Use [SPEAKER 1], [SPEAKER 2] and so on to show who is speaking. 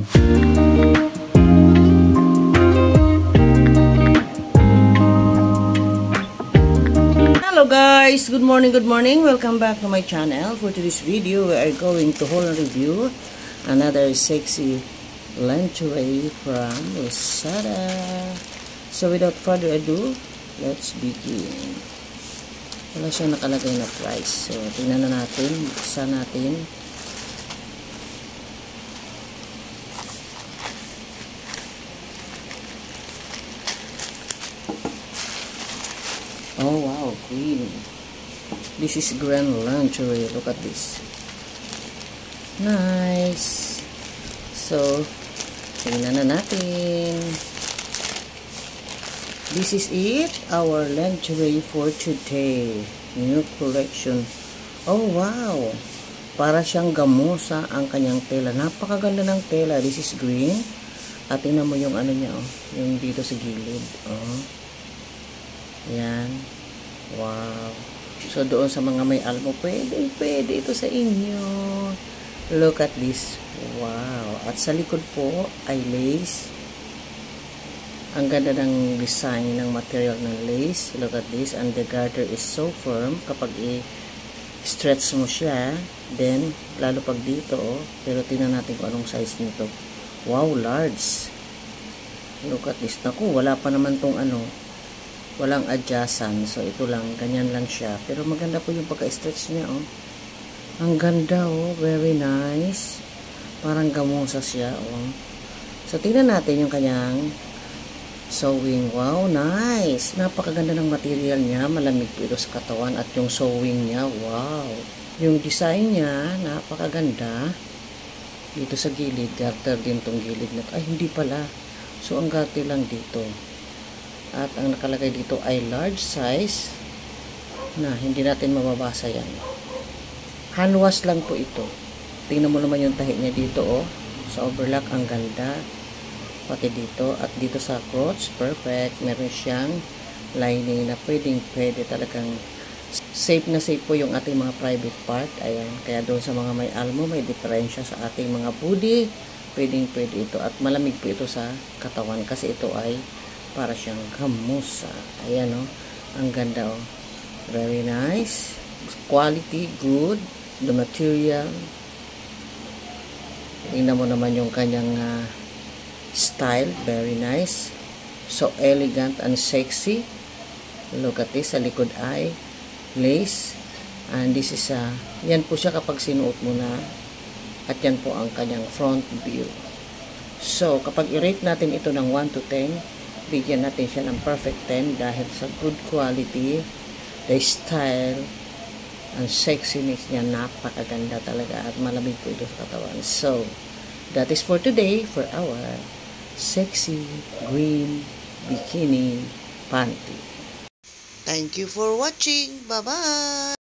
[SPEAKER 1] Hello guys, good morning, welcome back to my channel. For today's video we are going to haul and review another sexy lingerie from Lazada. So without further ado, let's begin. Wala siya nakalagay na price, so tingnan na natin, buksan natin. Oh wow, green. This is grand lingerie. Look at this. Nice. So, tingnan na natin. This is it. Our lingerie for today. New collection. Oh wow. Para siyang gamusa ang kanyang tela. Napakaganda ng tela. This is green. At tingnan mo yung ano niya, oh. Yung dito sa gilid. Oh. Yan. Wow. So, doon sa mga may almo, pwede ito sa inyo. Look at this. Wow. At sa likod po ay lace. Ang ganda ng design ng material ng lace. Look at this. And the garter is so firm. Kapag i-stretch mo siya, then, lalo pag dito, oh. Pero tingnan natin kung anong size nito. Wow, large. Look at this. Naku, wala pa naman tong ano, walang adjustan. So, ito lang. Ganyan lang siya. Pero maganda po yung pagka-stretch niya, oh. Ang ganda, oh. Very nice. Parang gamusa siya, oh. So, tingnan natin yung kanyang sewing. Wow, nice. Napakaganda ng material niya. Malamig po ito sa katawan. At yung sewing niya, wow. Yung design niya, napakaganda. Dito sa gilid. Garter din tong gilid na. Ay, hindi pala. So, ang garter lang dito. At ang nakalagay dito ay large size na hindi natin mababasa yan. Hand wash lang po ito. Tingnan mo naman yung tahi niya dito, oh. Sa overlock, ang ganda. Pati dito. At dito sa crotch, perfect. Meron siyang lining na pwede talagang safe na safe po yung ating mga private part. Ayan. Kaya doon sa mga may almo, may diferensya sa ating mga booty. Pwede ito. At malamig po ito sa katawan kasi ito ay para siyang gamusa. Ayan, oh. Ang ganda, oh. Very nice. Quality, good. The material. Tingnan mo naman yung kanyang style. Very nice. So elegant and sexy. Look at this. Sa likod ay lace. And this is yan po siya kapag sinuot mo na. At yan po ang kanyang front view. So, kapag i-rate natin ito ng 1 to 10, bigyan natin siya ng perfect 10 dahil sa good quality, the style, and sexiness niya, napakaganda talaga at malamig po ito sa katawan. So, that is for today for our sexy green bikini panty. Thank you for watching. Bye-bye!